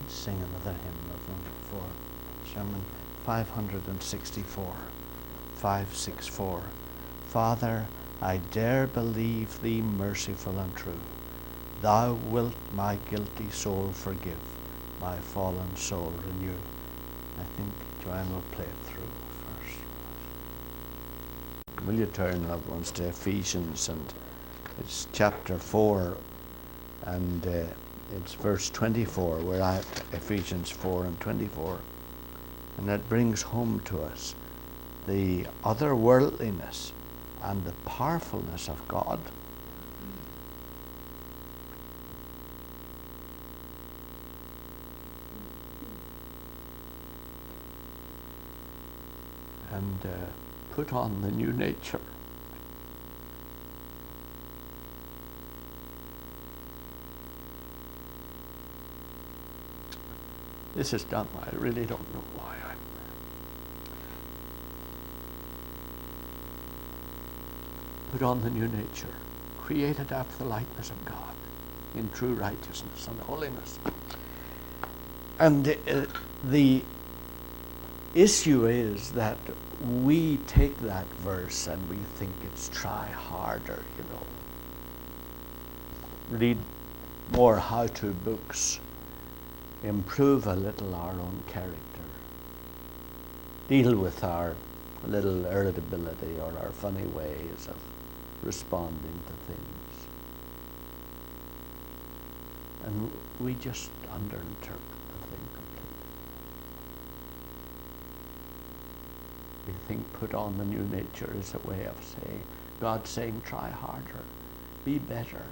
sing another hymn of them for sermon 564, 564. Father, I dare believe thee merciful and true. Thou wilt my guilty soul forgive, my fallen soul renew. I think Joanne will play it through first. Will you turn, loved ones, to Ephesians, and it's chapter 4, and it's verse 24. We're at Ephesians 4 and 24. And that brings home to us the otherworldliness and the powerfulness of God. And put on the new nature. This is done. I really don't know why I'm. Put on the new nature, created after the likeness of God, in true righteousness and holiness. And the issue is that we take that verse and we think it's try harder, you know. Read more how-to books. Improve a little our own character. Deal with our little irritability or our funny ways of responding to things. And we just underinterpret the thing completely. We think put on the new nature is a way of saying, God saying try harder, be better,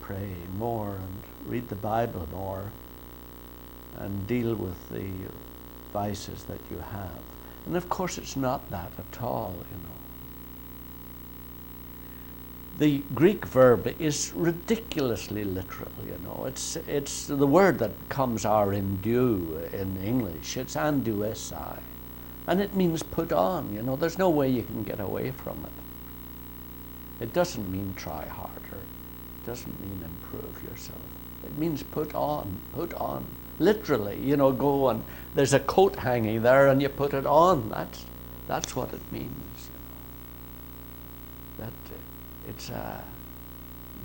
pray more and read the Bible more and deal with the vices that you have. And of course it's not that at all, you know. The Greek verb is ridiculously literal, you know. It's the word that becomes our endue in English. It's andouesai. And it means put on, you know. There's no way you can get away from it. It doesn't mean try harder. It doesn't mean improve yourself. It means put on, put on. Literally, you know, go and there's a coat hanging there and you put it on. That's what it means, you know. That it's a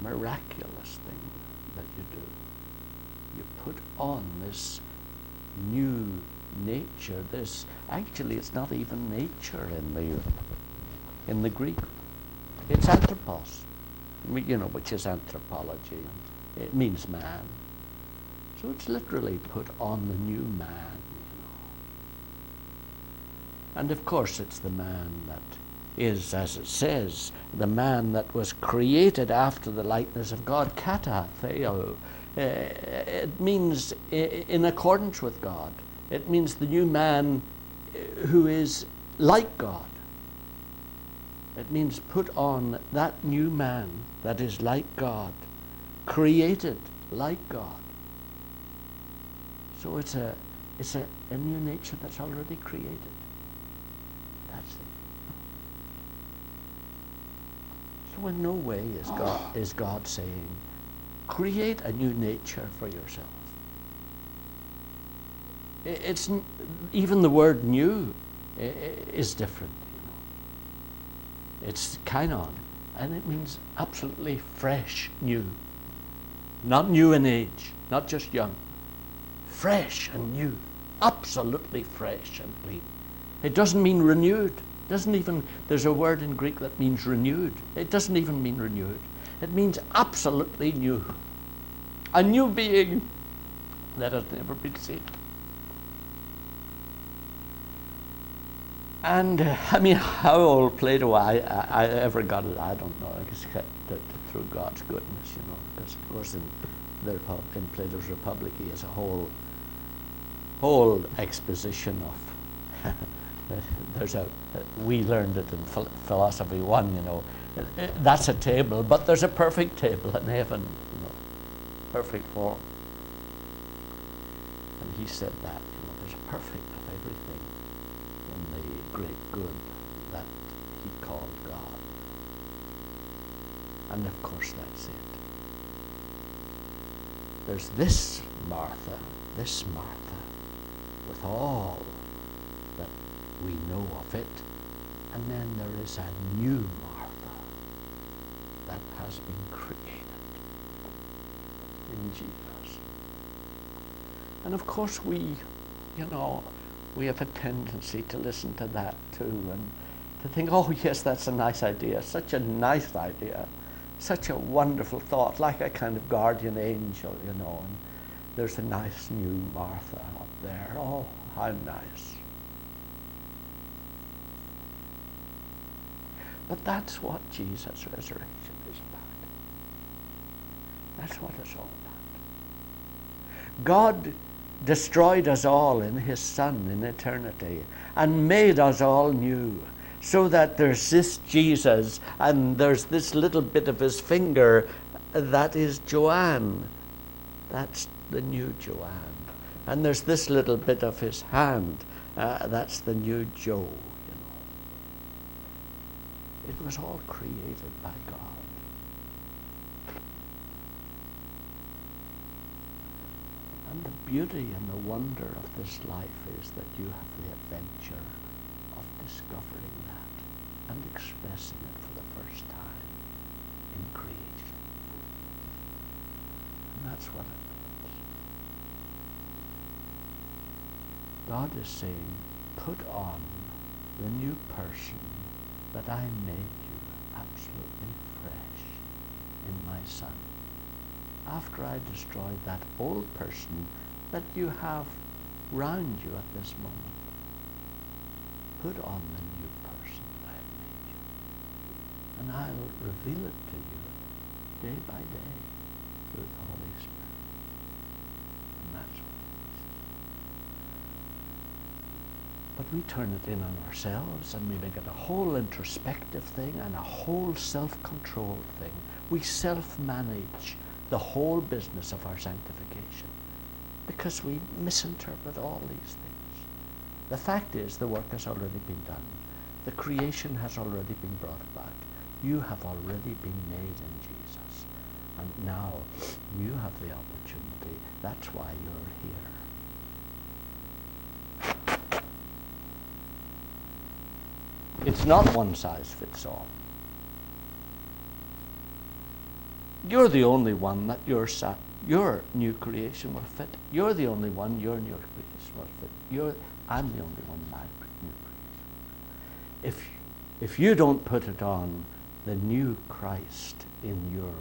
miraculous thing that you do. You put on this new nature. This actually, it's not even nature in the Greek. It's anthropos, you know, which is anthropology. And it means man. So it's literally put on the new man, you know. And of course it's the man that is, as it says, the man that was created after the likeness of God, kata theo. It means in accordance with God. It means the new man who is like God. It means put on that new man that is like God, created like God. So it's a new nature that's already created. That's it. So in no way is God saying, create a new nature for yourself. It's even the word new is different, you know. It's kainon, and it means absolutely fresh, new. Not new in age, not just young. Fresh and new, absolutely fresh and clean. It doesn't mean renewed. There's a word in Greek that means renewed. It doesn't even mean renewed. It means absolutely new. A new being that has never been seen. And I mean, how old Plato I ever got it, I don't know. I guess through God's goodness, you know, because of course in Plato's Republic he has a whole exposition of we learned it in philosophy 1, you know. That's a table, but there's a perfect table in heaven, you know, perfect form. And he said that, you know, there's a perfect of everything in the great good that he called God. And of course that's it. There's this Martha, this Martha, with all that we know of it, and then there is a new Martha that has been created in Jesus. And of course we have a tendency to listen to that too, and to think, oh yes, that's a nice idea, such a nice idea, such a wonderful thought, like a kind of guardian angel, and there's a nice new Martha up there. Oh, how nice. But that's what Jesus' resurrection is about. That's what it's all about. God destroyed us all in his Son in eternity and made us all new, so that there's this Jesus and there's this little bit of his finger that is Joanne. That's the new Joanne. And there's this little bit of his hand. That's the new Joe. It was all created by God. And the beauty and the wonder of this life is that you have the adventure of discovering that and expressing it for the first time in creation. And that's what it means. God is saying, put on the new person that I made you absolutely fresh in my Son. After I destroyed that old person that you have round you at this moment, put on the new person that I have made you. And I'll reveal it to you day by day through the Holy Spirit. And that's what it is. But we turn it in on ourselves, and we make it a whole introspective thing and a whole self-controlled thing. We self-manage the whole business of our sanctification because we misinterpret all these things. The fact is, the work has already been done. The creation has already been brought about. You have already been made in Jesus. And now you have the opportunity. That's why you're here. It's not one size fits all. You're the only one that your new creation will fit. You're the only one your new creation will fit. I'm the only one my new creation. If you don't put it on, the new Christ in your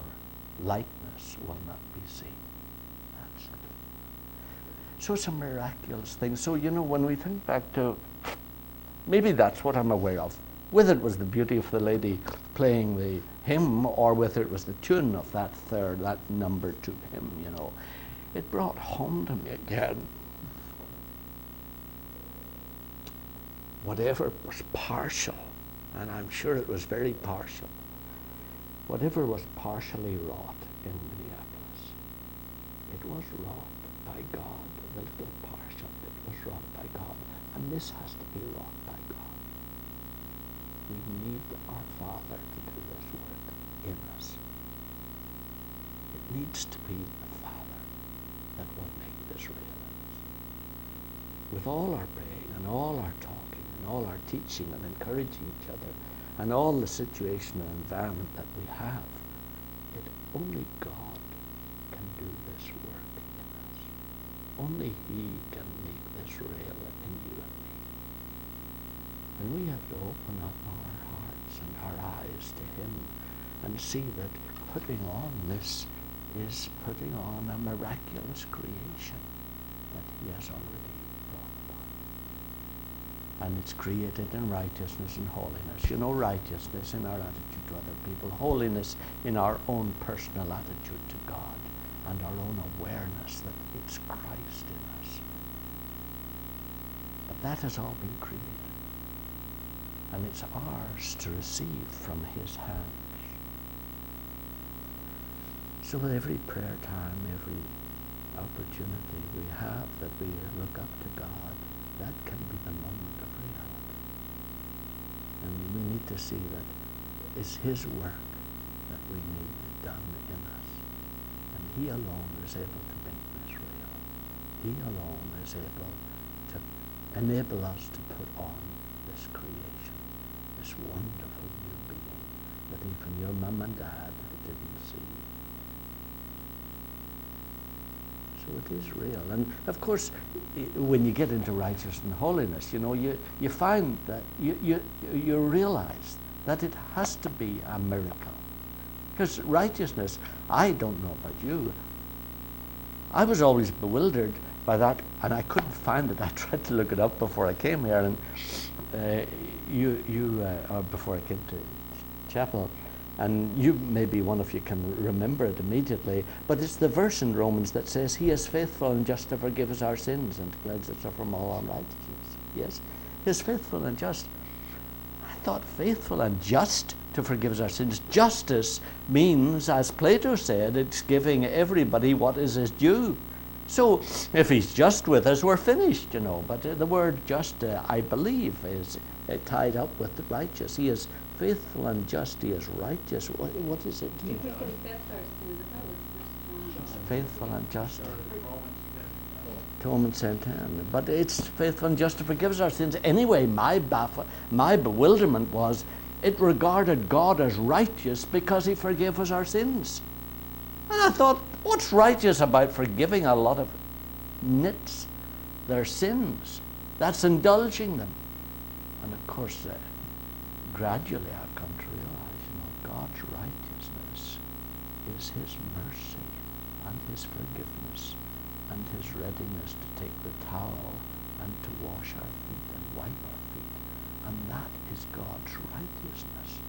likeness will not be seen. That's it. So it's a miraculous thing. So, when we think back to, maybe that's what I'm aware of, whether it was the beauty of the lady playing the hymn or whether it was the tune of that number 2 hymn, it brought home to me again. Whatever was partial, and I'm sure it was very partial, whatever was partially wrought in Minneapolis, it was wrought by God. The little partial bit was wrought by God, and this has to be wrought by God. We need our Father to do this work in us. It needs to be the Father that will make this real in us. With all our praying and all our talking and all our teaching and encouraging each other and all the situation and environment that we have, only God can do this work in us. Only He can make this real in you and me. And we have to open up our hearts and our eyes to Him and see that putting on this is putting on a miraculous creation that He has already brought about. And it's created in righteousness and holiness. Righteousness in our attitude to other people, holiness in our own personal attitude to God, and our own awareness that it's Christ in us. But that has all been created. And it's ours to receive from His hands. So with every prayer time, every opportunity we have that we look up to God, that can be the moment of reality. And we need to see that it's His work that we need done in us. And He alone is able to make this real. He alone is able to enable us to put on this creation, this wonderful new being that even your mum and dad didn't see. So it is real. And of course, when you get into righteousness and holiness, you find that you realize that it has to be a miracle. Because righteousness, I don't know about you, I was always bewildered by that, and I couldn't find it. I tried to look it up before I came here, and or before I came to chapel, and maybe one of you can remember it immediately, but it's the verse in Romans that says, He is faithful and just to forgive us our sins and to cleanse us from all unrighteousness. Yes, He is faithful and just. I thought faithful and just to forgive us our sins. Justice means, as Plato said, it's giving everybody what is his due. So if He's just with us, we're finished, But the word just, I believe, is tied up with the righteous. He is faithful and just. He is righteous. What is it? We confess our sins. That was Faithful and just. Romans 10:10. But it's faithful and just to forgive us our sins. Anyway, my bewilderment was it regarded God as righteous because He forgave us our sins. And I thought, what's righteous about forgiving a lot of nits their sins? That's indulging them. And of course, gradually I've come to realize, God's righteousness is His mercy and His forgiveness and His readiness to take the towel and to wash our feet and wipe our feet. And that is God's righteousness.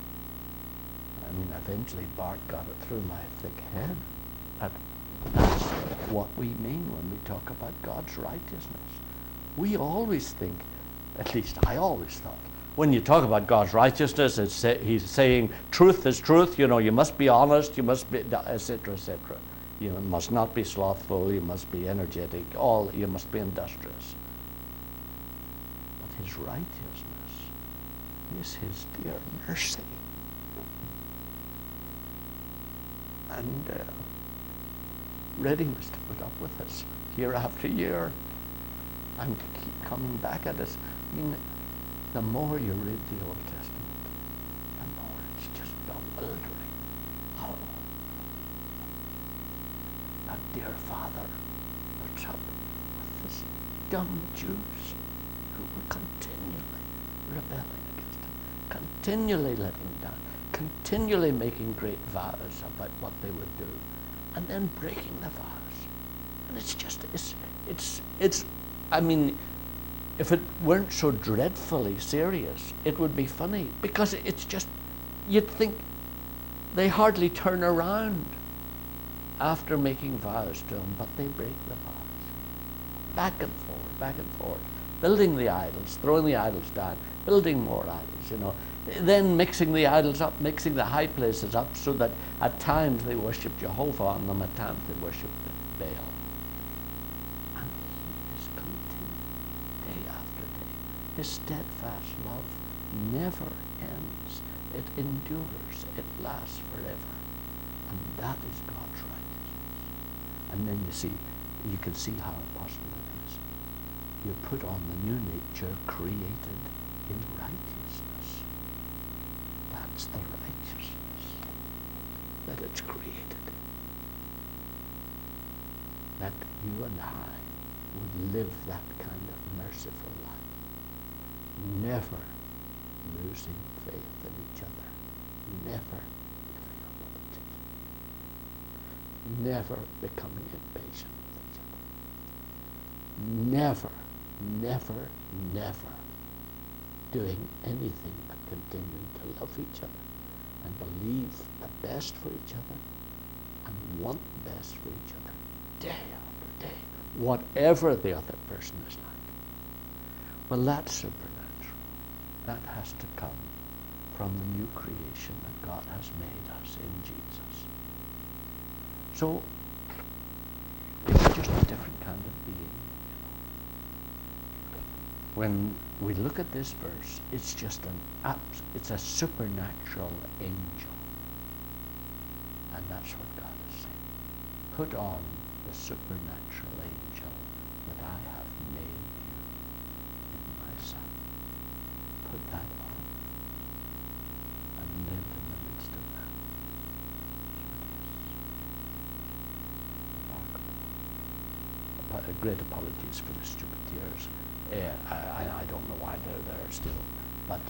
I mean, eventually Bart got it through my thick head. That's what we mean when we talk about God's righteousness. We always think, at least I always thought, when you talk about God's righteousness, He's saying truth is truth, you must be honest, you must be, etc., etc. You must not be slothful, you must be energetic, you must be industrious. But His righteousness is His dear mercy. And readiness to put up with us year after year and to keep coming back at us. I mean, the more you read the Old Testament, the more it's just bewildering. How that dear Father puts up with this dumb Jews who were continually rebelling against Him, continually letting Him down, continually making great vows about what they would do, and then breaking the vows. And it's I mean, if it weren't so dreadfully serious, it would be funny, because it's just, you'd think they hardly turn around after making vows to Him, but they break the vows. Back and forward, building the idols, throwing the idols down, building more idols, then mixing the idols up, mixing the high places up, so that at times they worship Jehovah on them, at times they worship Baal. And He is continuing day after day. His steadfast love never ends. It endures. It lasts forever. And that is God's righteousness. And then you can see how impossible it is. You put on the new nature created in righteousness. That's the righteousness that it's created. That you and I would live that kind of merciful life. Never losing faith in each other. Never giving up on each other. Never becoming impatient with each other. Never doing anything but continuing to love each other and believe the best for each other and want the best for each other day after day, whatever the other person is like. Well, that's supernatural. That has to come from the new creation that God has made us in Jesus. So it's just a different kind of being. When we look at this verse, it's just it's a supernatural angel. And that's what God is saying. Put on the supernatural angel, great apologies for the stupid tears. I don't know why they're there still, but